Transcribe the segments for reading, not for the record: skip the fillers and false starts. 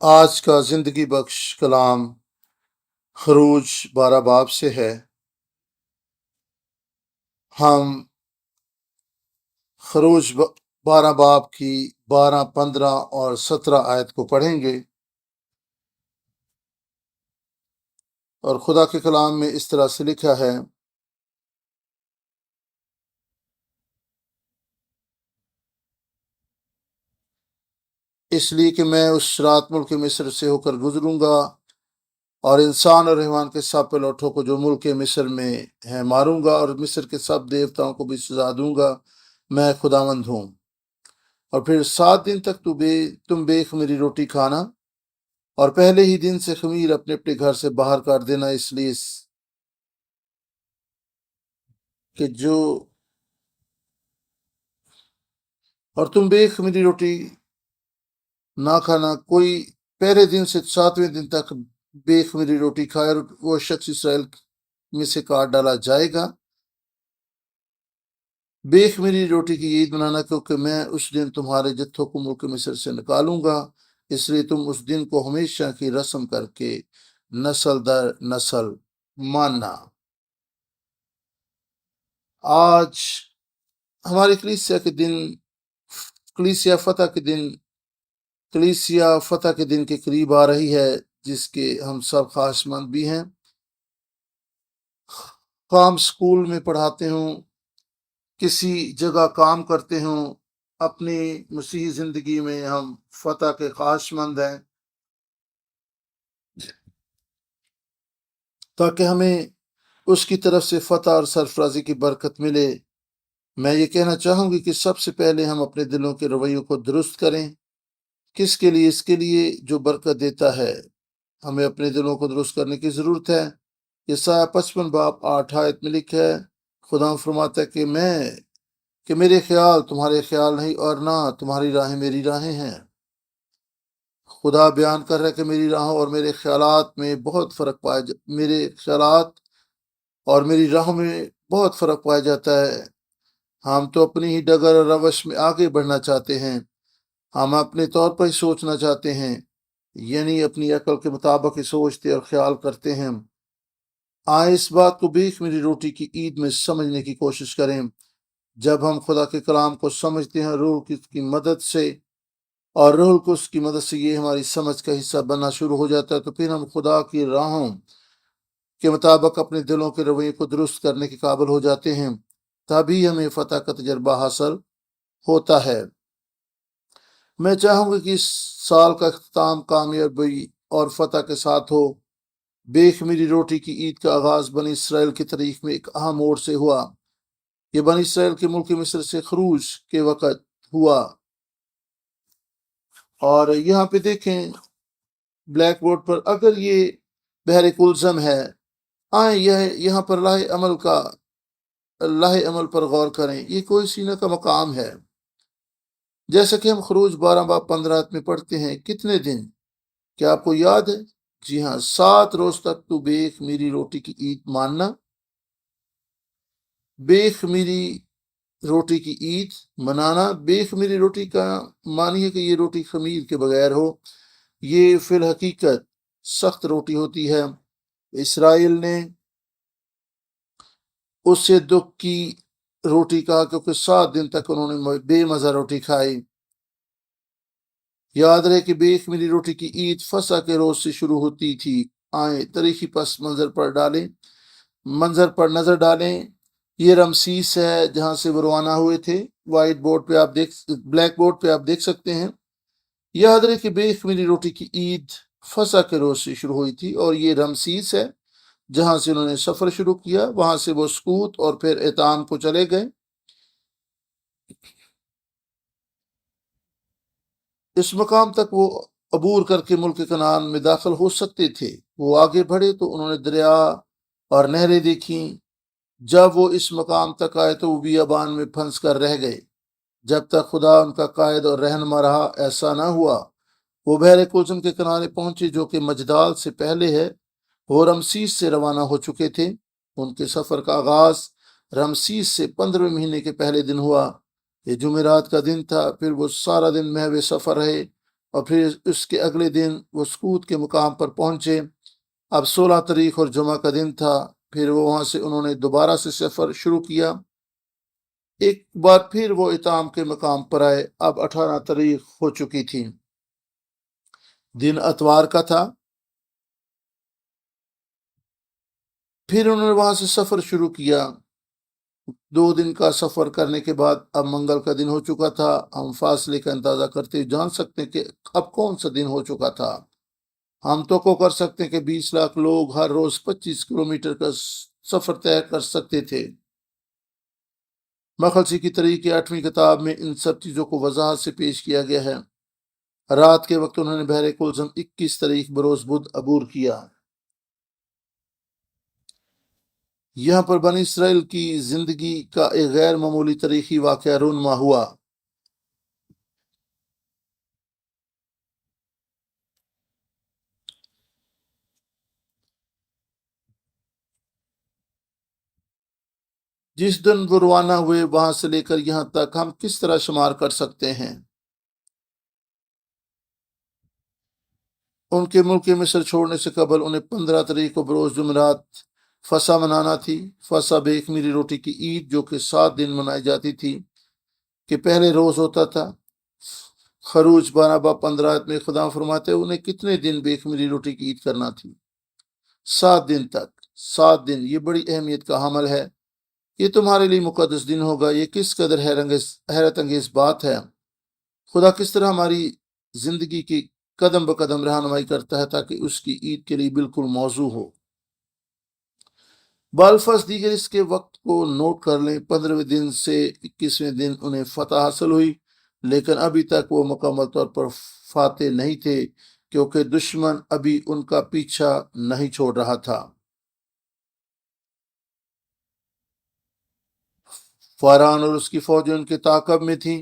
آج کا زندگی بخش کلام خروج 12 باب سے ہے۔ ہم خروج 12 باب کی 12، 15 اور 17 آیت کو پڑھیں گے، اور خدا کے کلام میں اس طرح سے لکھا ہے: اس لیے کہ میں اس رات ملک مصر سے ہو کر گزروں گا اور انسان اور حیوان کے سب پلوٹوں کو جو ملک مصر میں ہیں ماروں گا، اور مصر کے سب دیوتاؤں کو بھی سزا دوں گا، میں خداوند ہوں۔ اور پھر 7 دن تک تم بے خمیری روٹی کھانا، اور پہلے ہی دن سے خمیر اپنے اپنے گھر سے باہر کر دینا، اس لیے کہ اور تم بے خمیری روٹی نہ کھانا، کوئی پہلے دن سے 7ویں دن تک بے خمیری روٹی کھائے، اور وہ شخص اسرائیل میں سے کاٹ ڈالا جائے گا۔ بے خمیری روٹی کی عید منانا، کیونکہ میں اس دن تمہارے جتھوں کو ملک مصر سے نکالوں گا، اس لیے تم اس دن کو ہمیشہ کی رسم کر کے نسل در نسل ماننا۔ آج ہماری کلیسیا فتح کے دن کے قریب آ رہی ہے، جس کے ہم سب خواہش مند بھی ہیں۔ ہم اسکول میں پڑھاتے ہوں، کسی جگہ کام کرتے ہوں، اپنی مسیحی زندگی میں ہم فتح کے خواہش مند ہیں، تاکہ ہمیں اس کی طرف سے فتح اور سرفرازی کی برکت ملے۔ میں یہ کہنا چاہوں گی کہ سب سے پہلے ہم اپنے دلوں کے رویوں کو درست کریں۔ کس کے لیے؟ اس کے لیے جو برکت دیتا ہے۔ ہمیں اپنے دلوں کو درست کرنے کی ضرورت ہے۔ یسایہ 55 باب 8 آیت میں لکھا ہے، خدا فرماتا ہے کہ میرے خیال تمہارے خیال نہیں، اور نہ تمہاری راہیں میری راہیں ہیں۔ خدا بیان کر رہا ہے کہ میری راہوں اور میرے خیالات میں بہت فرق میرے خیالات اور میری راہوں میں بہت فرق پایا جاتا ہے۔ ہم تو اپنی ہی ڈگر اور روش میں آگے بڑھنا چاہتے ہیں، ہم اپنے طور پر ہی سوچنا چاہتے ہیں، یعنی اپنی عقل کے مطابق ہی سوچتے اور خیال کرتے ہیں۔ آئیں اس بات کو بے خمیری روٹی کی عید میں سمجھنے کی کوشش کریں۔ جب ہم خدا کے کلام کو سمجھتے ہیں روح کی مدد سے، اور روح القدس کی مدد سے یہ ہماری سمجھ کا حصہ بننا شروع ہو جاتا ہے، تو پھر ہم خدا کی راہوں کے مطابق اپنے دلوں کے رویے کو درست کرنے کے قابل ہو جاتے ہیں، تبھی ہمیں فتح کا تجربہ حاصل ہوتا ہے۔ میں چاہوں گا کہ اس سال کا اختتام کامیابی اور فتح کے ساتھ ہو۔ بے خمیری روٹی کی عید کا آغاز بنی اسرائیل کی تاریخ میں ایک اہم موڑ سے ہوا۔ یہ بنی اسرائیل کے ملک مصر سے خروج کے وقت ہوا۔ اور یہاں پہ دیکھیں بلیک بورڈ پر، اگر یہ بحر کلزم ہے، آئیں یہاں پر لاہ عمل پر غور کریں۔ یہ کوئی سینہ کا مقام ہے، جیسا کہ ہم خروج 12 باب 15 میں پڑھتے ہیں۔ کتنے دن؟ کیا آپ کو یاد ہے؟ جی ہاں، 7 روز تک تو بے خمیری روٹی کی عید ماننا۔ بے خمیری روٹی کی عید منانا، بے خمیری روٹی کا معنی ہے کہ یہ روٹی خمیر کے بغیر ہو۔ یہ فی الحقیقت سخت روٹی ہوتی ہے۔ اسرائیل نے اس سے دکھ کی روٹی کہا، کیونکہ 7 دن تک انہوں نے بے مزہ روٹی کھائی۔ یاد رہے کہ بے خمیری روٹی کی عید فسح کے روز سے شروع ہوتی تھی۔ آئیں تاریخی پس منظر پر نظر ڈالیں۔ یہ رمسیس ہے جہاں سے وہ روانہ ہوئے تھے۔ بلیک بورڈ پہ آپ دیکھ سکتے ہیں۔ یاد رہے کہ بے خمیری روٹی کی عید فسح کے روز سے شروع ہوئی تھی، اور یہ رمسیس ہے جہاں سے انہوں نے سفر شروع کیا۔ وہاں سے وہ سکوت اور پھر ایتام کو چلے گئے۔ اس مقام تک وہ عبور کر کے ملک کنعان میں داخل ہو سکتے تھے۔ وہ آگے بڑھے تو انہوں نے دریا اور نہریں دیکھیں۔ جب وہ اس مقام تک آئے تو وہ بیابان میں پھنس کر رہ گئے، جب تک خدا ان کا قائد اور رہنما رہا۔ ایسا نہ ہوا۔ وہ بحر کلزم کے کنارے پہنچے، جو کہ مجدال سے پہلے ہے۔ وہ رمسیس سے روانہ ہو چکے تھے۔ ان کے سفر کا آغاز رمسیس سے 15ویں مہینے کے پہلے دن ہوا۔ یہ جمعرات کا دن تھا۔ پھر وہ سارا دن محو سفر رہے، اور پھر اس کے اگلے دن وہ سکوت کے مقام پر پہنچے۔ اب 16 تاریخ اور جمعہ کا دن تھا۔ پھر وہ وہاں سے انہوں نے دوبارہ سے سفر شروع کیا۔ ایک بار پھر وہ اتام کے مقام پر آئے۔ اب 18 تاریخ ہو چکی تھی، دن اتوار کا تھا۔ پھر انہوں نے وہاں سے سفر شروع کیا۔ 2 دن کا سفر کرنے کے بعد اب منگل کا دن ہو چکا تھا۔ ہم فاصلے کا اندازہ کرتے ہوئے جان سکتے ہیں کہ اب کون سا دن ہو چکا تھا۔ ہم تو کر سکتے ہیں کہ 20 لاکھ لوگ ہر روز 25 کلومیٹر کا سفر طے کر سکتے تھے۔ مخلصی کی تاریخ کی 8ویں کتاب میں ان سب چیزوں کو وضاحت سے پیش کیا گیا ہے۔ رات کے وقت انہوں نے بحر کلزم 21 تاریخ بروز بدھ عبور کیا۔ یہاں پر بنی اسرائیل کی زندگی کا ایک غیر معمولی تاریخی واقعہ رونما ہوا۔ جس دن وہ روانہ ہوئے وہاں سے لے کر یہاں تک ہم کس طرح شمار کر سکتے ہیں؟ ان کے ملک مصر چھوڑنے سے قبل انہیں 15 تاریخ کو بروز جمعرات فسح منانا تھی۔ فسح بے خمیری روٹی کی عید جو کہ 7 دن منائی جاتی تھی کہ پہلے روز ہوتا تھا۔ خروج 12:15 میں خدا فرماتے انہیں کتنے دن بے خمیری روٹی کی عید کرنا تھی؟ 7 دن تک۔ 7 دن، یہ بڑی اہمیت کا حامل ہے۔ یہ تمہارے لیے مقدس دن ہوگا۔ یہ کس قدر حیرت انگیز بات ہے۔ خدا کس طرح ہماری زندگی کی قدم بقدم رہنمائی کرتا ہے تاکہ اس کی عید کے لیے بالکل موزوں ہو۔ بالفرض دیگر اس کے وقت کو نوٹ کر لیں۔ 15ویں دن سے 21ویں دن انہیں فتح حاصل ہوئی، لیکن ابھی تک وہ مکمل طور پر فاتح نہیں تھے کیونکہ دشمن ابھی ان کا پیچھا نہیں چھوڑ رہا تھا۔ فاران اور اس کی فوجیں ان کے تعاقب میں تھیں۔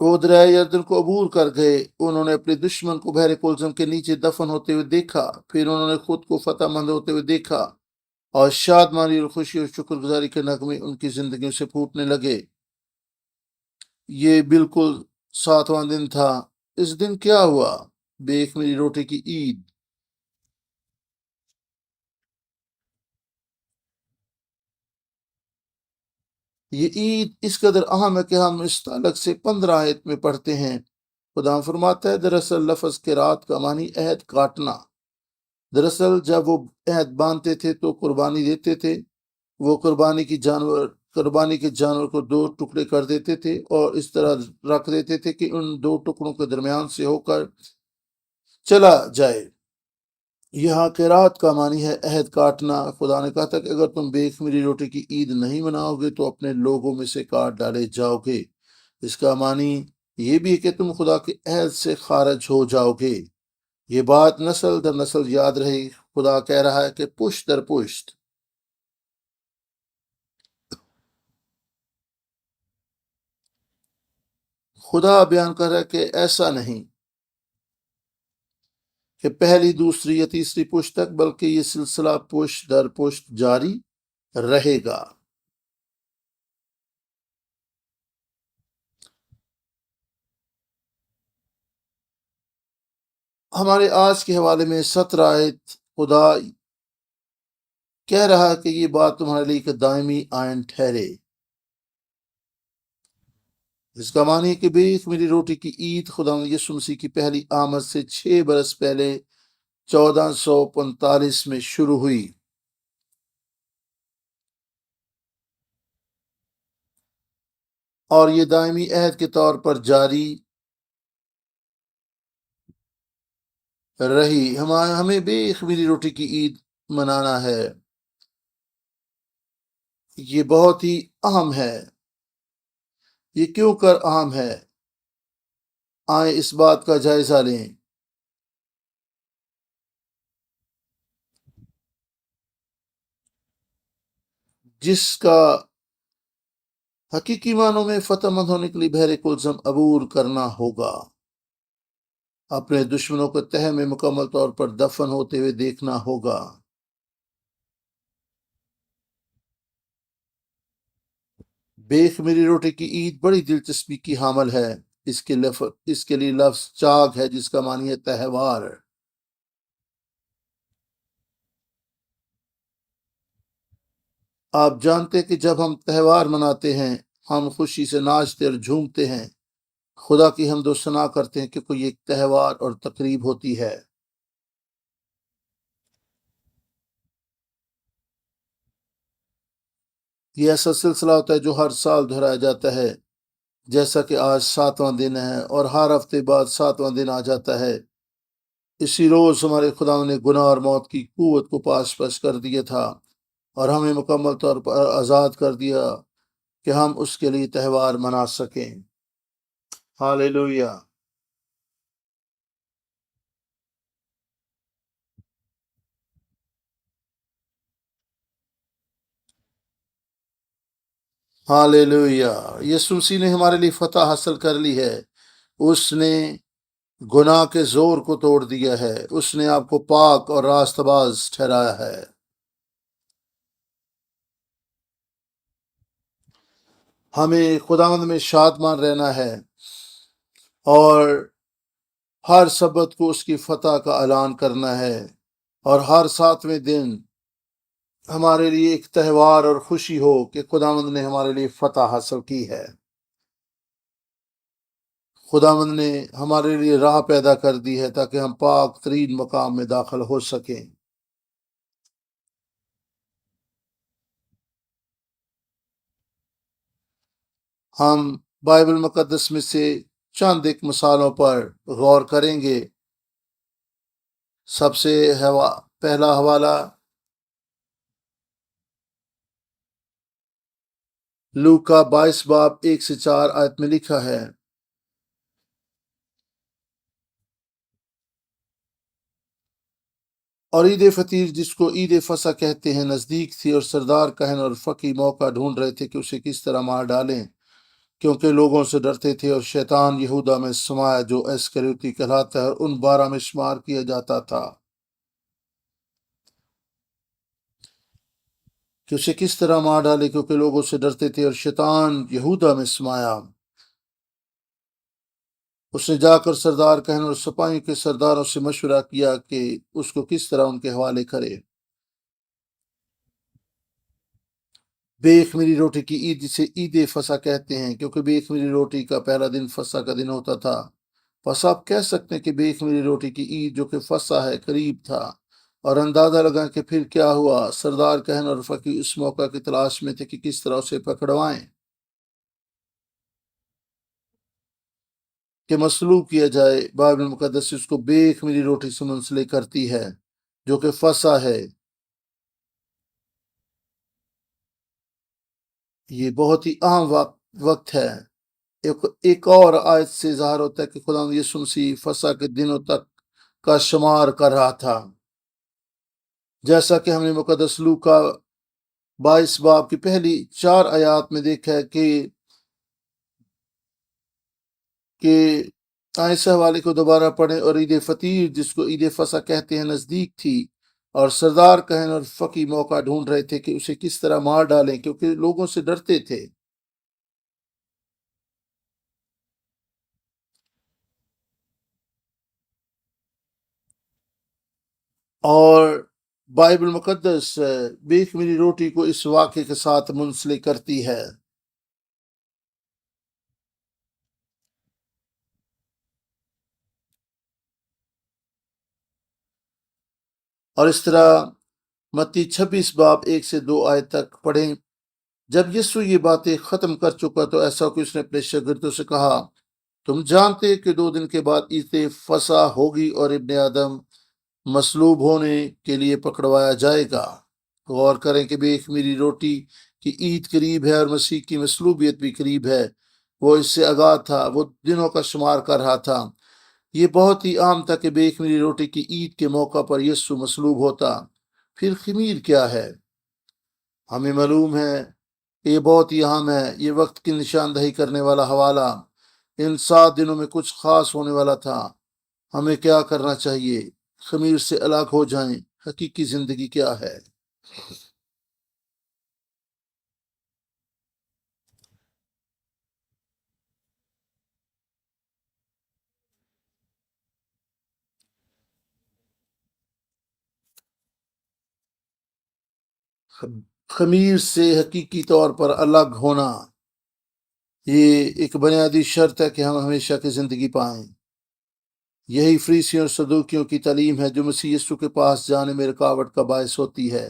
وہ دریائے یردن کو عبور کر گئے۔ انہوں نے اپنے دشمن کو بحر کلزم کے نیچے دفن ہوتے ہوئے دیکھا۔ پھر انہوں نے خود کو فتح مند ہوتے ہوئے دیکھا اور شادمانی اور خوشی اور شکر گزاری کے نغمے ان کی زندگیوں سے پھوٹنے لگے۔ یہ بالکل 7واں دن تھا۔ اس دن کیا ہوا؟ بے خمیری روٹی کی عید۔ یہ عید اس قدر اہم ہے کہ ہم اس تعلق سے 15 آیت میں پڑھتے ہیں۔ خدا فرماتا ہے دراصل لفظ کے رات کا معنی عہد کاٹنا۔ دراصل جب وہ عہد باندھتے تھے تو قربانی دیتے تھے۔ وہ قربانی کے جانور کو 2 ٹکڑے کر دیتے تھے اور اس طرح رکھ دیتے تھے کہ ان 2 ٹکڑوں کے درمیان سے ہو کر چلا جائے۔ یہاں قرات کا معنی ہے عہد کاٹنا۔ خدا نے کہا تھا کہ اگر تم بے خمیری روٹی کی عید نہیں مناؤ گے تو اپنے لوگوں میں سے کاٹ ڈالے جاؤ گے۔ اس کا معنی یہ بھی ہے کہ تم خدا کے عہد سے خارج ہو جاؤ گے۔ یہ بات نسل در نسل یاد رہی۔ خدا کہہ رہا ہے کہ پشت در پشت۔ خدا بیان کر رہا ہے کہ ایسا نہیں کہ پہلی، دوسری یا تیسری پشت تک، بلکہ یہ سلسلہ پشت در پشت جاری رہے گا۔ ہمارے آج کے حوالے میں 17 آیت خدا کہہ رہا ہے کہ یہ بات تمہارے لیے کہ دائمی آئین ٹھہرے۔ اس کا معنی ہے کہ بے خمیری روٹی کی عید خدا یسوع مسیح کی پہلی آمد سے 6 برس پہلے 1445 میں شروع ہوئی۔ اور یہ دائمی عہد کے طور پر جاری رہی۔ ہمیں بے خمیری روٹی کی عید منانا ہے۔ یہ بہت ہی اہم ہے۔ یہ کیوں کر اہم ہے؟ آئیں اس بات کا جائزہ لیں۔ جس کا حقیقی معنوں میں فتح مند ہونے کے لیے بحر کلزم عبور کرنا ہوگا۔ اپنے دشمنوں کو تہہ میں مکمل طور پر دفن ہوتے ہوئے دیکھنا ہوگا۔ بے خمیری روٹی کی عید بڑی دلچسپی کی حامل ہے۔ اس کے لیے لفظ چاک ہے جس کا معنی ہے تہوار۔ آپ جانتے کہ جب ہم تہوار مناتے ہیں ہم خوشی سے ناچتے اور جھومتے ہیں، خدا کی حمد و ثنا کرتے ہیں کہ کوئی ایک تہوار اور تقریب ہوتی ہے۔ یہ ایسا سلسلہ ہوتا ہے جو ہر سال دہرایا جاتا ہے، جیسا کہ آج 7واں دن ہے اور ہر ہفتے بعد 7واں دن آ جاتا ہے۔ اسی روز ہمارے خدا نے گناہ اور موت کی قوت کو پاس پاس کر دیا تھا اور ہمیں مکمل طور پر آزاد کر دیا کہ ہم اس کے لیے تہوار منا سکیں۔ ہالیلویا۔ ہالیلویا۔ یسوع مسیح نے ہمارے لیے فتح حاصل کر لی ہے۔ اس نے گناہ کے زور کو توڑ دیا ہے، اس نے آپ کو پاک اور راست باز ٹھہرایا ہے۔ ہمیں خداوند میں شادمان رہنا ہے اور ہر سبت کو اس کی فتح کا اعلان کرنا ہے، اور ہر 7ویں دن ہمارے لیے ایک تہوار اور خوشی ہو کہ خداوند نے ہمارے لیے فتح حاصل کی ہے۔ خداوند نے ہمارے لیے راہ پیدا کر دی ہے تاکہ ہم پاک ترین مقام میں داخل ہو سکیں۔ ہم بائبل مقدس میں سے چند ایک مثالوں پر غور کریں گے۔ سب سے پہلا حوالہ لوکا 22 باب 1 سے 4 آیت میں لکھا ہے۔ اور عید فطیر جس کو عید فصح کہتے ہیں نزدیک تھی، اور سردار کہن اور فقی موقع ڈھونڈ رہے تھے کہ اسے کس طرح مار ڈالیں، کیونکہ لوگوں سے ڈرتے تھے، اور شیطان یہودا میں سمایا جو اسکریوتی کہلاتا ہے اور ان 12 میں شمار کیا جاتا تھا، کہ اسے کس طرح مار ڈالے کیونکہ لوگوں سے ڈرتے تھے، اور شیطان یہودا میں سمایا۔ اس نے جا کر سردار کہن اور سپاہیوں کے سرداروں سے مشورہ کیا کہ اس کو کس طرح ان کے حوالے کرے۔ بے خمیری روٹی کی عید جسے عید فصح کہتے ہیں، کیونکہ بے خمیری روٹی کا پہلا دن فصح کا دن ہوتا تھا۔ بس آپ کہہ سکتے ہیں کہ بے خمیری روٹی کی عید جو کہ فصح ہے قریب تھا، اور اندازہ لگائیں کہ پھر کیا ہوا۔ سردار کہن اور فقی اس موقع کی تلاش میں تھے کہ کس طرح اسے پکڑوائیں، کہ مصلوب کیا جائے۔ بائبل مقدس اس کو بے خمیری روٹی سے منسلک کرتی ہے جو کہ فصح ہے۔ یہ بہت ہی اہم وقت ہے۔ ایک اور آیت سے ظاہر ہوتا ہے کہ خدا یسوع مسیح فصح کے دنوں تک کا شمار کر رہا تھا، جیسا کہ ہم نے مقدس لوکا 22 باب کی پہلی 4 آیات میں دیکھا ہے کہ اس حوالے کو دوبارہ پڑھیں۔ اور عید فطیر جس کو عید فصح کہتے ہیں نزدیک تھی، اور سردار کہن اور فقی موقع ڈھونڈ رہے تھے کہ اسے کس طرح مار ڈالیں، کیونکہ لوگوں سے ڈرتے تھے۔ اور بائبل مقدس بے خمیری روٹی کو اس واقعے کے ساتھ منسلک کرتی ہے۔ اور اس طرح متی 26 باب 1 سے 2 آیت تک پڑھیں۔ جب یسوع یہ باتیں ختم کر چکا تو ایسا کہ اس نے اپنے شاگردوں سے کہا، تم جانتے کہ 2 دن کے بعد عید فصح ہوگی اور ابن آدم مصلوب ہونے کے لیے پکڑوایا جائے گا۔ غور کریں کہ بے خمیری روٹی کی عید قریب ہے اور مسیح کی مصلوبیت بھی قریب ہے۔ وہ اس سے آگاہ تھا، وہ دنوں کا شمار کر رہا تھا۔ یہ بہت ہی عام تھا کہ بے خمیری روٹی کی عید کے موقع پر یسوع مصلوب ہوتا۔ پھر خمیر کیا ہے؟ ہمیں معلوم ہے کہ یہ بہت ہی اہم ہے۔ یہ وقت کی نشاندہی کرنے والا حوالہ ان 7 دنوں میں کچھ خاص ہونے والا تھا۔ ہمیں کیا کرنا چاہیے؟ خمیر سے الگ ہو جائیں۔ حقیقی زندگی کیا ہے؟ خمیر سے حقیقی طور پر الگ ہونا یہ ایک بنیادی شرط ہے کہ ہم ہمیشہ کی زندگی پائیں۔ یہی فریسیوں اور صدوقیوں کی تعلیم ہے جو مسیح یسوع کے پاس جانے میں رکاوٹ کا باعث ہوتی ہے۔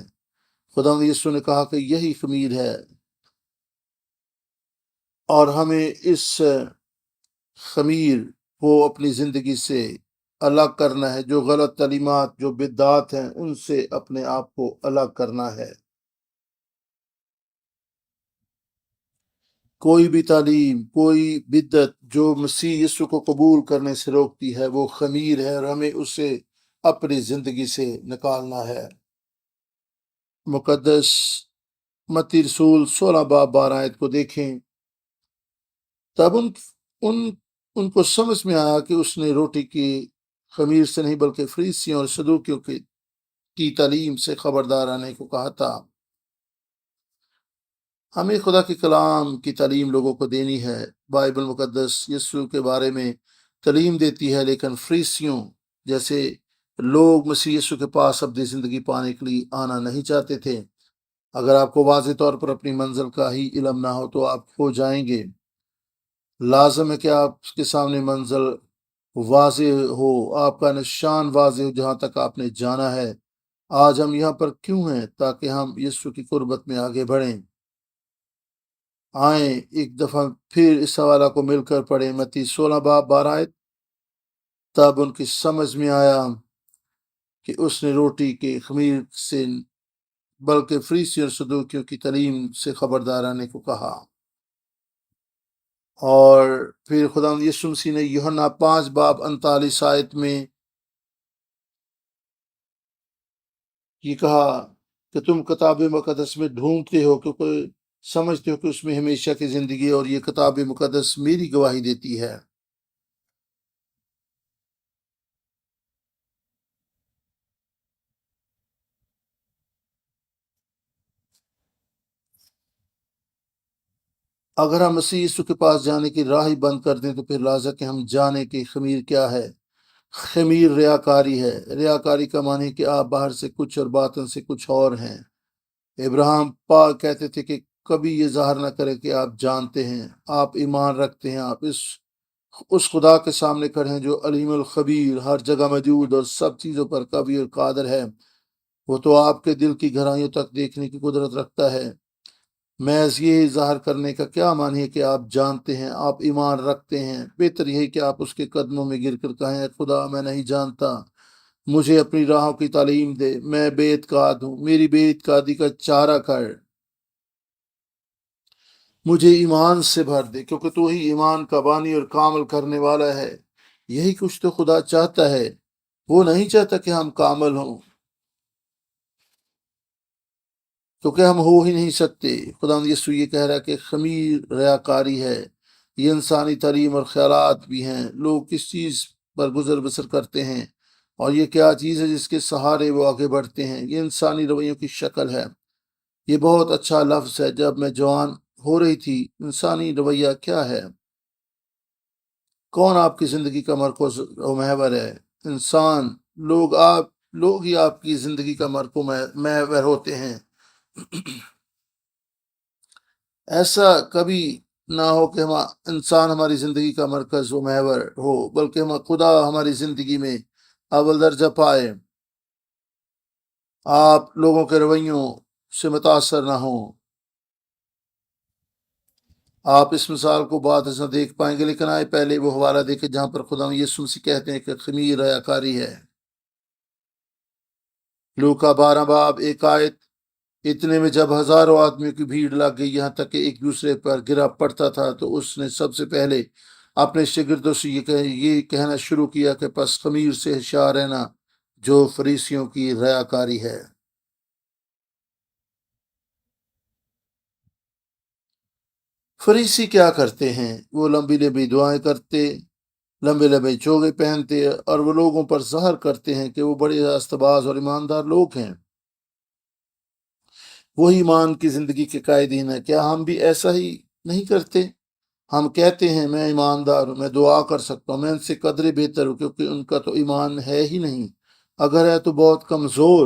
خدا یسوع نے کہا کہ یہی خمیر ہے اور ہمیں اس خمیر کو اپنی زندگی سے الگ کرنا ہے، جو غلط تعلیمات، جو بدعات ہیں، ان سے اپنے آپ کو الگ کرنا ہے۔ کوئی بھی تعلیم، کوئی بدعت جو مسیح یسوع کو قبول کرنے سے روکتی ہے وہ خمیر ہے اور ہمیں اسے اپنی زندگی سے نکالنا ہے۔ مقدس متی رسول 16 باب 12 آیت کو دیکھیں۔ تب ان ان کو سمجھ میں آیا کہ اس نے روٹی کی خمیر سے نہیں بلکہ فریسیوں اور صدوقیوں کی تعلیم سے خبردار آنے کو کہا تھا۔ ہمیں خدا کے کلام کی تعلیم لوگوں کو دینی ہے۔ بائبل مقدس یسوع کے بارے میں تعلیم دیتی ہے، لیکن فریسیوں جیسے لوگ مسیح یسوع کے پاس اپنی زندگی پانے کے لیے آنا نہیں چاہتے تھے۔ اگر آپ کو واضح طور پر اپنی منزل کا ہی علم نہ ہو تو آپ کھو جائیں گے۔ لازم ہے کہ آپ کے سامنے منزل واضح ہو، آپ کا نشان واضح ہو جہاں تک آپ نے جانا ہے۔ آج ہم یہاں پر کیوں ہیں؟ تاکہ ہم یسوع کی قربت میں آگے بڑھیں۔ آئیں ایک دفعہ پھر اس حوالہ کو مل کر پڑھیں۔ متی 16 باب 12 آیت۔ تب ان کی سمجھ میں آیا کہ اس نے روٹی کے خمیر سے بلکہ فریسی اور صدوقیوں کی تعلیم سے خبردار آنے کو کہا۔ اور پھر خدا یسوع مسیح نے یوحنا 5 باب 39 آیت میں یہ کہا کہ تم کتاب مقدس میں ڈھونڈتے ہو کیونکہ سمجھتے ہو کہ اس میں ہمیشہ کی زندگی، اور یہ کتاب مقدس میری گواہی دیتی ہے۔ اگر ہم مسیح یسوع کے پاس جانے کی راہ ہی بند کر دیں تو پھر لازم کہ ہم جانے کی خمیر کیا ہے۔ خمیر ریاکاری ہے۔ ریاکاری کا معنی ہے کہ آپ باہر سے کچھ اور باطن سے کچھ اور ہیں۔ ابراہیم پاک کہتے تھے کہ کبھی یہ ظاہر نہ کرے کہ آپ جانتے ہیں، آپ ایمان رکھتے ہیں، آپ اس خدا کے سامنے کھڑے ہیں جو علیم الخبیر، ہر جگہ موجود اور سب چیزوں پر قوی اور قادر ہے۔ وہ تو آپ کے دل کی گہرائیوں تک دیکھنے کی قدرت رکھتا ہے۔ محض یہ ظاہر کرنے کا کیا معنی ہے کہ آپ جانتے ہیں، آپ ایمان رکھتے ہیں؟ بہتر یہی کہ آپ اس کے قدموں میں گر کر کہیں، خدا میں نہیں جانتا، مجھے اپنی راہوں کی تعلیم دے، میں بے اعتقاد ہوں، میری بے اعتقادی کا چارہ کر، مجھے ایمان سے بھر دے، کیونکہ تو ہی ایمان کا بانی اور کامل کرنے والا ہے۔ یہی کچھ تو خدا چاہتا ہے۔ وہ نہیں چاہتا کہ ہم کامل ہوں، کیونکہ ہم ہو ہی نہیں سکتے۔ خدا یسوع یہ کہہ رہا ہے کہ خمیر ریاکاری ہے۔ یہ انسانی تعلیم اور خیالات بھی ہیں۔ لوگ کس چیز پر گزر بسر کرتے ہیں اور یہ کیا چیز ہے جس کے سہارے وہ آگے بڑھتے ہیں؟ یہ انسانی رویوں کی شکل ہے۔ یہ بہت اچھا لفظ ہے۔ جب میں جوان ہو رہی تھی، انسانی رویہ کیا ہے؟ کون آپ کی زندگی کا مرکز و محور ہے؟ انسان، لوگ ہی آپ کی زندگی کا مرکز محور ہوتے ہیں۔ ایسا کبھی نہ ہو کہ انسان ہماری زندگی کا مرکز و محور ہو، بلکہ خدا ہماری زندگی میں اول درجہ پائے۔ آپ لوگوں کے رویوں سے متاثر نہ ہوں۔ آپ اس مثال کو بات ایسا دیکھ پائیں گے، لیکن آئے پہلے وہ حوالہ دیکھیں جہاں پر خدا یسوع مسیح کہتے ہیں کہ خمیر ریاکاری ہے۔ لوکا 12 باب 1 آیت۔ اتنے میں جب ہزاروں آدمیوں کی بھیڑ لگ گئی، یہاں تک کہ ایک دوسرے پر گرا پڑتا تھا، تو اس نے سب سے پہلے اپنے شاگردوں سے یہ کہنا شروع کیا کہ پس خمیر سے ہوشیار رہنا جو فریسیوں کی ریاکاری ہے۔ فریسی کیا کرتے ہیں؟ وہ لمبی لمبی دعائیں کرتے، لمبے لمبے چوگے پہنتے اور وہ لوگوں پر ظاہر کرتے ہیں کہ وہ بڑے راستباز اور ایماندار لوگ ہیں۔ وہی ایمان کی زندگی کے قائدین ہیں۔ کیا ہم بھی ایسا ہی نہیں کرتے؟ ہم کہتے ہیں میں ایماندار ہوں، میں دعا کر سکتا ہوں، میں ان سے قدرے بہتر ہوں، کیونکہ ان کا تو ایمان ہے ہی نہیں، اگر ہے تو بہت کمزور۔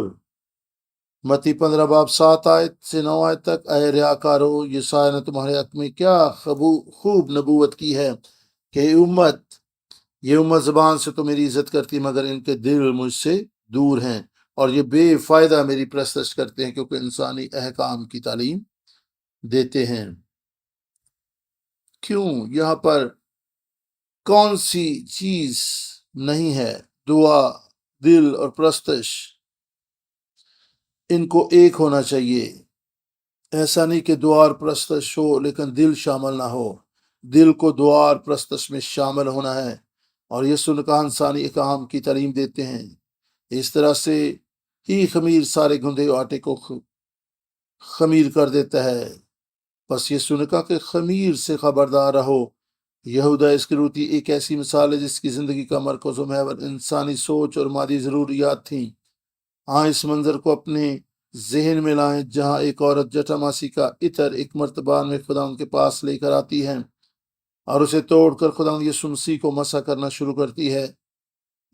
متی 15 باب 7 آیت سے 9 آیت تک، اے ریاکارو، یہ سایہ نے تمہارے حق میں کیا خوب نبوت کی ہے کہ یہ امت زبان سے تو میری عزت کرتی مگر ان کے دل مجھ سے دور ہیں، اور یہ بے فائدہ میری پرستش کرتے ہیں کیونکہ انسانی احکام کی تعلیم دیتے ہیں۔ کیوں یہاں پر کون سی چیز نہیں ہے؟ دعا، دل اور پرستش، ان کو ایک ہونا چاہیے۔ ایسا نہیں کہ دعا اور پرستش ہو لیکن دل شامل نہ ہو۔ دل کو دعا اور پرستش میں شامل ہونا ہے، اور یسوع نے کہا انسانی احکام کی تعلیم دیتے ہیں۔ اس طرح سے ہی خمیر سارے گندے آٹے کو خمیر کر دیتا ہے۔ بس یسوع نے کہا کہ خمیر سے خبردار رہو۔ یہودا اسکریوتی ایک ایسی مثال ہے جس کی زندگی کا مرکز و محور انسانی سوچ اور مادی ضروریات تھیں۔ اس منظر کو اپنے ذہن میں لائیں جہاں ایک عورت جٹاماسی کا عطر ایک مرتبہ میں خدا ان کے پاس لے کر آتی ہے اور اسے توڑ کر خدا یسوع مسیح کو مسح کرنا شروع کرتی ہے۔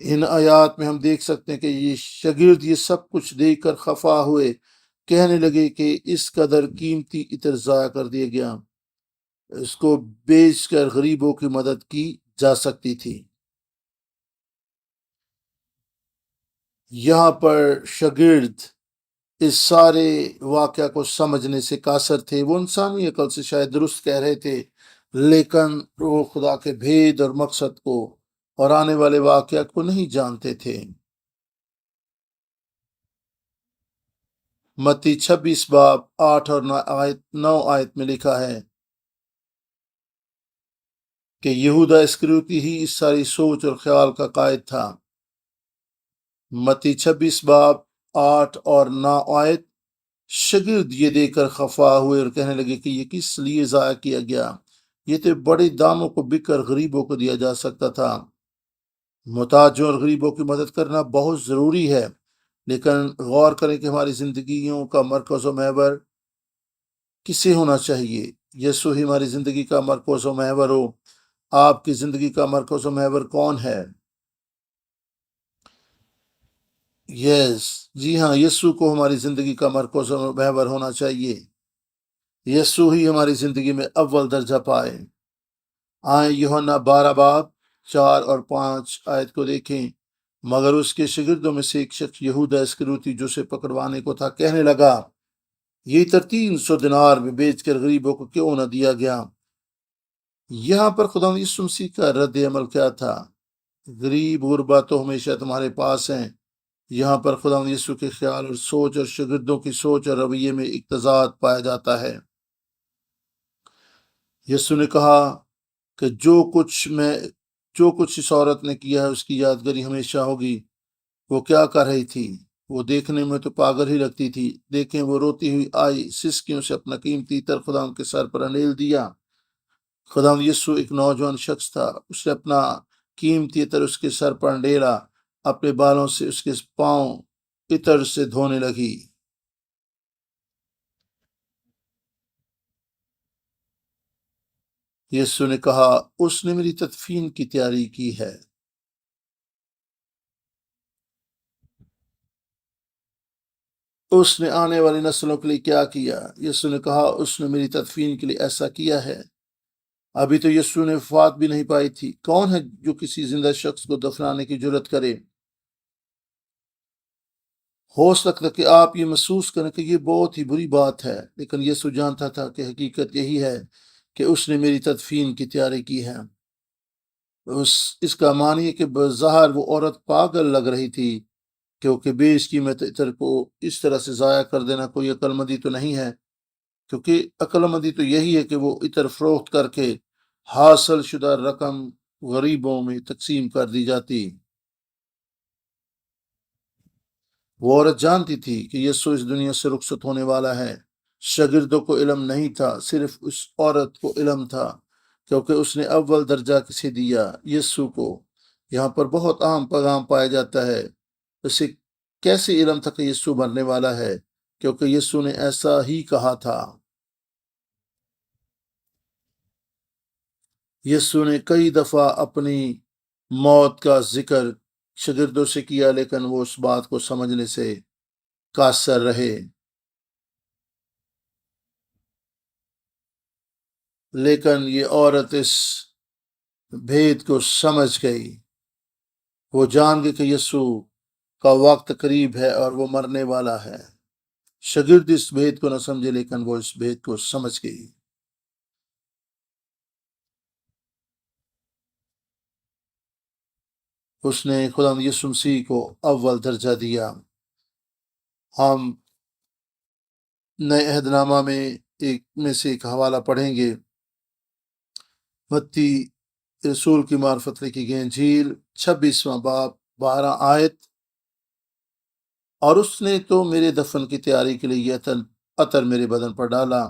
ان آیات میں ہم دیکھ سکتے ہیں کہ یہ شاگرد یہ سب کچھ دیکھ کر خفا ہوئے، کہنے لگے کہ اس قدر قیمتی عطر ضائع کر دیا گیا، اس کو بیچ کر غریبوں کی مدد کی جا سکتی تھی۔ یہاں پر شاگرد اس سارے واقعہ کو سمجھنے سے قاصر تھے۔ وہ انسانی عقل سے شاید درست کہہ رہے تھے لیکن وہ خدا کے بھید اور مقصد کو اور آنے والے واقعات کو نہیں جانتے تھے۔ متی 26 باب 8 اور 9 آیت میں لکھا ہے کہ یہودا اسکریوتی ہی اس ساری سوچ اور خیال کا قائد تھا۔ متی 26 باب 8 اور 9 آیت، شاگرد یہ دیکھ کر خفا ہوئے اور کہنے لگے کہ یہ کس لیے ضائع کیا گیا، یہ تو بڑے داموں کو بک کر غریبوں کو دیا جا سکتا تھا۔ محتاجوں اور غریبوں کی مدد کرنا بہت ضروری ہے، لیکن غور کریں کہ ہماری زندگیوں کا مرکز و محور کسے ہونا چاہیے؟ یسوع ہی ہماری زندگی کا مرکز و محور ہو۔ آپ کی زندگی کا مرکز و محور کون ہے؟ جی ہاں، یسوع کو ہماری زندگی کا مرکز و محور ہونا چاہیے۔ یسوع ہی ہماری زندگی میں اول درجہ پائے۔ یوحنا 12 باب 4 اور 5 آیت کو دیکھیں۔ مگر اس کے شاگردوں میں سے ایک شخص یہودا اسکریوتی جو اسے پکڑوانے کو تھا کہنے لگا، یہ 300 دینار میں بیچ کر غریبوں کو کیوں نہ دیا گیا؟ یہاں پر خدا یسوع مسیح کا رد عمل کیا تھا؟ غریب غربا تو ہمیشہ تمہارے پاس ہیں۔ یہاں پر خدا یسوع کے خیال اور سوچ اور شاگردوں کی سوچ اور رویے میں ایک تضاد پایا جاتا ہے۔ یسوع نے کہا کہ جو کچھ اس عورت نے کیا ہے اس کی یادگاری ہمیشہ ہوگی۔ وہ کیا کر رہی تھی؟ وہ دیکھنے میں تو پاگل ہی لگتی تھی۔ دیکھیں، وہ روتی ہوئی آئی، سسکیوں سے اپنا قیمتی عطر خدا کے سر پر انڈیل دیا۔ خدا یسوع ایک نوجوان شخص تھا۔ اس نے اپنا قیمتی عطر اس کے سر پر انڈیلا، اپنے بالوں سے اس کے پاؤں عطر سے دھونے لگی۔ یسوع نے کہا، اس نے میری تدفین کی تیاری کی ہے۔ اس نے آنے والی نسلوں کے لیے کیا کیا؟ یسوع نے کہا، اس نے میری تدفین کے لیے ایسا کیا ہے۔ ابھی تو یسوع نے وفات بھی نہیں پائی تھی۔ کون ہے جو کسی زندہ شخص کو دفنانے کی جرت کرے؟ ہو سکتا ہے کہ آپ یہ محسوس کریں کہ یہ بہت ہی بری بات ہے، لیکن یسوع جانتا تھا کہ حقیقت یہی ہے کہ اس نے میری تدفین کی تیاری کی ہے۔ اس کا معنی ہے کہ بظاہر وہ عورت پاگل لگ رہی تھی، کیونکہ بیش قیمت عطر کو اس طرح سے ضائع کر دینا کوئی عقل مندی تو نہیں ہے، کیونکہ عقل مندی تو یہی ہے کہ وہ عطر فروخت کر کے حاصل شدہ رقم غریبوں میں تقسیم کر دی جاتی۔ وہ عورت جانتی تھی کہ یسوع اس دنیا سے رخصت ہونے والا ہے۔ شاگردوں کو علم نہیں تھا، صرف اس عورت کو علم تھا، کیونکہ اس نے اول درجہ کسے دیا؟ یسوع کو۔ یہاں پر بہت اہم پیغام پایا جاتا ہے۔ اسے کیسے علم تھا کہ یسوع مرنے والا ہے؟ کیونکہ یسوع نے ایسا ہی کہا تھا۔ یسوع نے کئی دفعہ اپنی موت کا ذکر شاگردوں سے کیا، لیکن وہ اس بات کو سمجھنے سے کا اثر رہے، لیکن یہ عورت اس بھید کو سمجھ گئی۔ وہ جان گئی کہ یسوع کا وقت قریب ہے اور وہ مرنے والا ہے۔ شاگرد اس بھید کو نہ سمجھے، لیکن وہ اس بھید کو سمجھ گئی۔ اس نے خدا یسوع مسیح کو اول درجہ دیا۔ ہم نئے عہد نامہ میں سے ایک حوالہ پڑھیں گے، متی رسول کی معرفت لکھی گئی انجیل 26واں باب 12 آیت۔ اور اس نے تو میرے دفن کی تیاری کے لیے یہ عطر میرے بدن پر ڈالا۔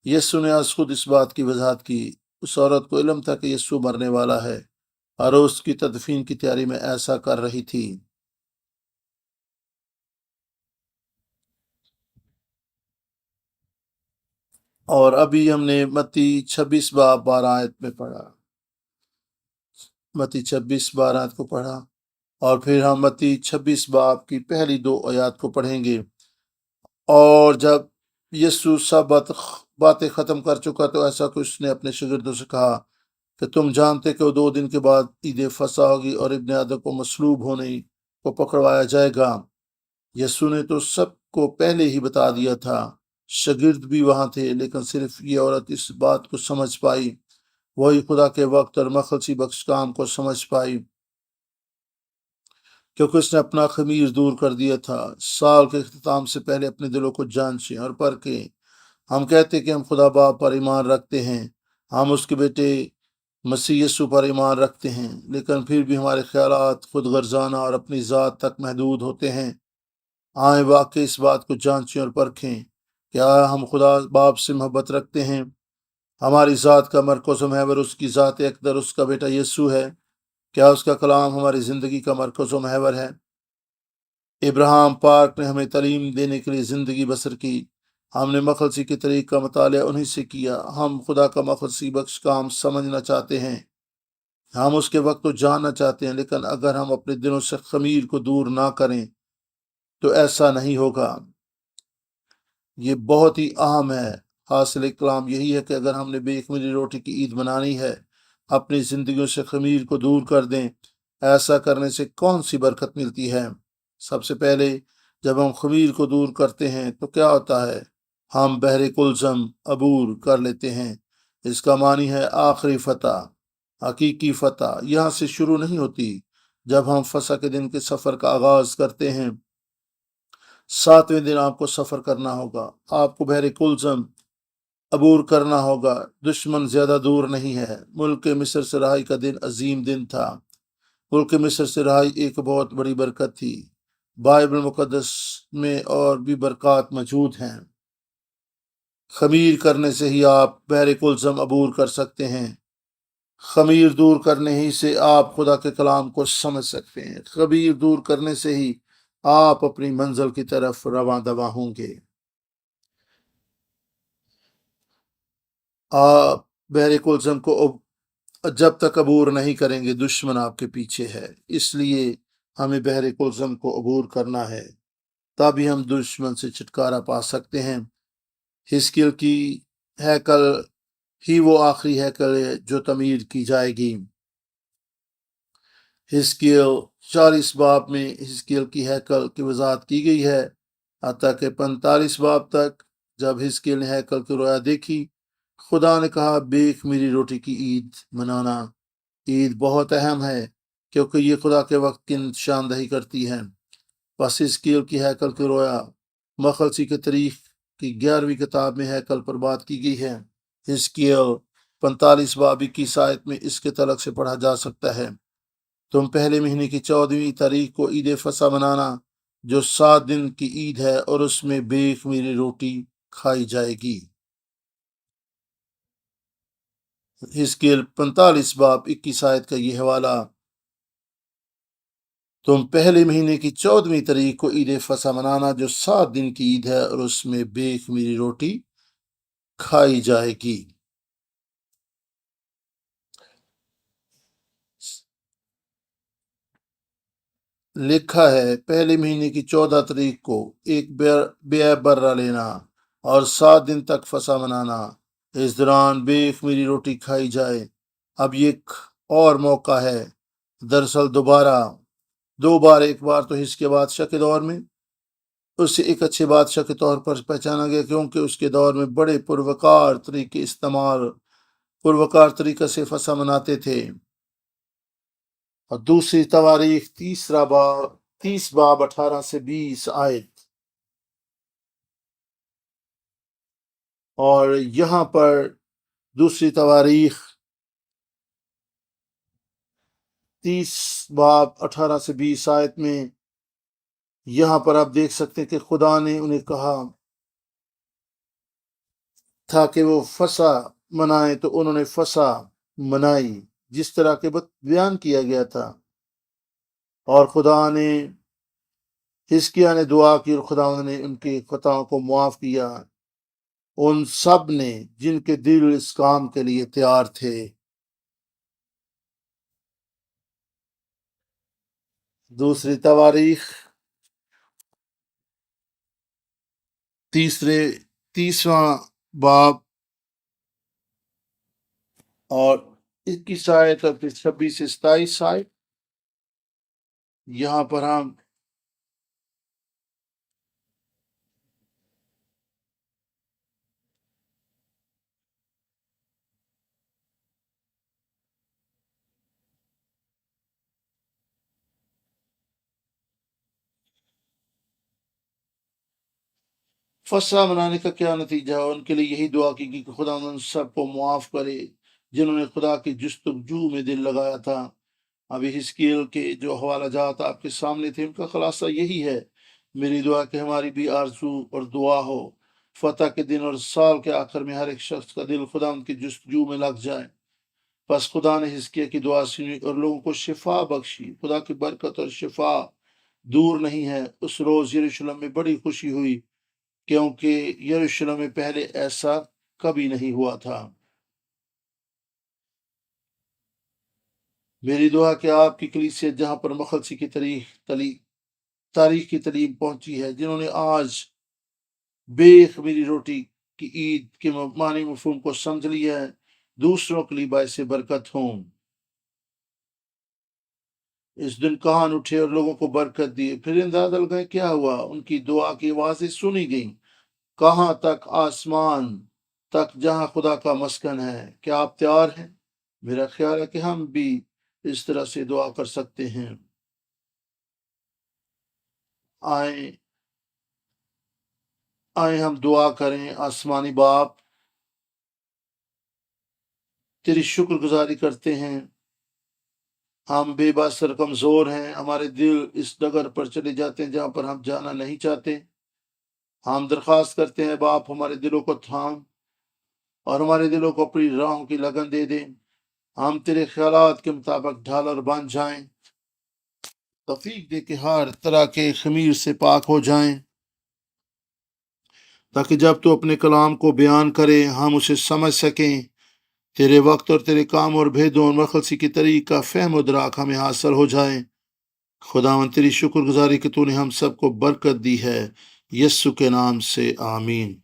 یسوع نے آج خود اس بات کی وضاحت کی۔ اس عورت کو علم تھا کہ یسوع مرنے والا ہے اور اس کی تدفین کی تیاری میں ایسا کر رہی تھی۔ اور ابھی ہم نے متی 26 باب 12 آیت میں پڑھا، متی 26 12 آیت کو پڑھا، اور پھر ہم متی 26 باب کی پہلی 2 آیات کو پڑھیں گے۔ اور جب یسوع سب باتیں ختم کر چکا تو ایسا کہ اس نے اپنے شاگردوں سے کہا کہ تم جانتے کہ وہ 2 دن کے بعد عید فصح ہوگی اور ابن آدم کو مصلوب ہونے کو پکڑوایا جائے گا۔ یسوع نے تو سب کو پہلے ہی بتا دیا تھا، شاگرد بھی وہاں تھے، لیکن صرف یہ عورت اس بات کو سمجھ پائی، وہی خدا کے وقت اور مخلصی بخش کام کو سمجھ پائی، کیونکہ اس نے اپنا خمیر دور کر دیا تھا۔ سال کے اختتام سے پہلے اپنے دلوں کو جانچیں اور پرکھیں۔ ہم کہتے کہ ہم خدا باپ پر ایمان رکھتے ہیں، ہم اس کے بیٹے مسیح یسوع پر ایمان رکھتے ہیں، لیکن پھر بھی ہمارے خیالات خود غرضانہ اور اپنی ذات تک محدود ہوتے ہیں۔ آئیں واقعی اس بات کو جانچیں اور پرکھیں، کیا ہم خدا باپ سے محبت رکھتے ہیں؟ ہماری ذات کا مرکز و محور اس کی ذات اقدر اس کا بیٹا یسوع ہے۔ کیا اس کا کلام ہماری زندگی کا مرکز و محور ہے؟ ابراہیم پاک نے ہمیں تعلیم دینے کے لیے زندگی بسر کی۔ ہم نے مخلصی کے طریق کا مطالعہ انہی سے کیا۔ ہم خدا کا مخلصی بخش کام سمجھنا چاہتے ہیں، ہم اس کے وقت کو جاننا چاہتے ہیں، لیکن اگر ہم اپنے دلوں سے خمیر کو دور نہ کریں تو ایسا نہیں ہوگا۔ یہ بہت ہی اہم ہے۔ حاصل کلام یہی ہے کہ اگر ہم نے بے خمیری روٹی کی عید منانی ہے، اپنی زندگیوں سے خمیر کو دور کر دیں۔ ایسا کرنے سے کون سی برکت ملتی ہے؟ سب سے پہلے جب ہم خمیر کو دور کرتے ہیں تو کیا ہوتا ہے؟ ہم بحر کلزم عبور کر لیتے ہیں۔ اس کا معنی ہے آخری فتح۔ حقیقی فتح یہاں سے شروع نہیں ہوتی۔ جب ہم فسح کے دن کے سفر کا آغاز کرتے ہیں، 7ویں دن آپ کو سفر کرنا ہوگا، آپ کو بحر کلزم عبور کرنا ہوگا۔ دشمن زیادہ دور نہیں ہے۔ ملک مصر سے رہائی کا دن عظیم دن تھا۔ ملک مصر سے رہائی ایک بہت بڑی برکت تھی۔ بائبل مقدس میں اور بھی برکات موجود ہیں۔ خمیر کرنے سے ہی آپ بحر کلزم عبور کر سکتے ہیں۔ خمیر دور کرنے ہی سے آپ خدا کے کلام کو سمجھ سکتے ہیں۔ خمیر دور کرنے سے ہی آپ اپنی منزل کی طرف رواں دواں ہوں گے۔ آپ بحر کلزم کو جب تک عبور نہیں کریں گے، دشمن آپ کے پیچھے ہے۔ اس لیے ہمیں بحر کلزم کو عبور کرنا ہے، تبھی ہم دشمن سے چھٹکارا پا سکتے ہیں۔ حزقیل کی ہیکل ہی وہ آخری ہیکل ہے جو تعمیر کی جائے گی۔ حزقیل 40 باب میں حزقیل کی ہیکل کی وضاحت کی گئی ہے، حتیٰ کہ 45 باب تک۔ جب حزقیل نے ہیکل کی رویا دیکھی، خدا نے کہا بے خمیری روٹی کی عید منانا۔ عید بہت اہم ہے کیونکہ یہ خدا کے وقت کی نشاندہی کرتی ہے۔ بس حزقیل کی ہیکل کی رویا مخلصی کے تاریخ کی 11ویں کتاب میں ہیکل پر بات کی گئی ہے۔ حزقیل 45 باب 21 آیت میں اس کے تعلق سے پڑھا جا سکتا ہے، تم پہلے مہینے کی 14ویں تاریخ کو عید فصح منانا، جو 7 دن کی عید ہے، اور اس میں بے خمیری روٹی کھائی جائے گی۔ حزقیل 45 باب 21 آیت کا یہ حوالہ، تم پہلے مہینے کی 14ویں تاریخ کو عید فصح منانا، جو 7 دن کی عید ہے، اور اس میں بے خمیری روٹی کھائی جائے گی۔ لکھا ہے پہلے مہینے کی 14 تاریخ کو ایک بیع برہ لینا اور 7 دن تک فسح منانا، اس دوران بے خمیری روٹی کھائی جائے۔ اب یہ ایک اور موقع ہے، دراصل دو بار، ایک بار تو حزقیہ بادشاہ کے دور میں اسے ایک اچھے بادشاہ کے طور پر پہچانا گیا کیونکہ اس کے دور میں بڑے پروکار طریقے سے فسح مناتے تھے۔ اور دوسری تواریخ 30 باب 18 سے 20 آیت، اور یہاں پر دوسری تواریخ 30 باب 18 سے 20 آیت میں یہاں پر آپ دیکھ سکتے ہیں کہ خدا نے انہیں کہا تھا کہ وہ فسح منائیں، تو انہوں نے فسح منائی جس طرح کے بیان کیا گیا تھا، اور خدا نے حزقیہ نے دعا کی اور خدا نے ان کی خطاؤں کو معاف کیا، ان سب نے جن کے دل اس کام کے لیے تیار تھے۔ دوسری تواریخ 30واں باب اور 21 آیت اور پھر 26 سے 27 آیت، یہاں پر ہم فسح منانے کا کیا نتیجہ ہے، ان کے لیے یہی دعا کی کہ خدا ان سب کو معاف کرے جنہوں نے خدا کی جستجو میں دل لگایا تھا۔ ابھی حزقیل کے جو حوالہ جات آپ کے سامنے تھے ان کا خلاصہ یہی ہے۔ میری دعا کہ ہماری بھی آرزو اور دعا ہو فتح کے دن اور سال کے آخر میں ہر ایک شخص کا دل خدا ان کی جستجو میں لگ جائے۔ بس خدا نے حزقیہ کی دعا سنی اور لوگوں کو شفا بخشی۔ خدا کی برکت اور شفا دور نہیں ہے۔ اس روز یروشلم میں بڑی خوشی ہوئی کیونکہ یروشلم میں پہلے ایسا کبھی نہیں ہوا تھا۔ میری دعا کہ آپ کی کلیسیا جہاں پر مخلصی کی تاریخ کی تعلیم پہنچی ہے، جنہوں نے آج بے خمیری روٹی کی عید کے معنی مفہوم کو سمجھ لیا ہے، دوسروں کے لیے باعث برکت ہوں۔ اس دن کہاں اٹھے اور لوگوں کو برکت دی، پھر اندازہ لگائیں کیا ہوا، ان کی دعا کی آوازیں سنی گئیں، کہاں تک؟ آسمان تک جہاں خدا کا مسکن ہے۔ کیا آپ تیار ہیں؟ میرا خیال ہے کہ ہم بھی اس طرح سے دعا کر سکتے ہیں۔ آئیں ہم دعا کریں۔ آسمانی باپ، تیری شکر گزاری کرتے ہیں، ہم بے بس اور کمزور ہیں، ہمارے دل اس ڈگر پر چلے جاتے ہیں جہاں پر ہم جانا نہیں چاہتے۔ ہم درخواست کرتے ہیں باپ ہمارے دلوں کو تھام اور ہمارے دلوں کو اپنی راہوں کی لگن دے دیں، ہم تیرے خیالات کے مطابق ڈھال اور بن جائیں، توفیق دے کہ ہر طرح کے خمیر سے پاک ہو جائیں، تاکہ جب تو اپنے کلام کو بیان کرے ہم اسے سمجھ سکیں، تیرے وقت اور تیرے کام اور بھیدوں اور مخلصی کی طریق کا فہم و دراک ہمیں حاصل ہو جائے۔ خداوند تیری شکر گزاری کہ تو نے ہم سب کو برکت دی ہے، یسوع کے نام سے آمین۔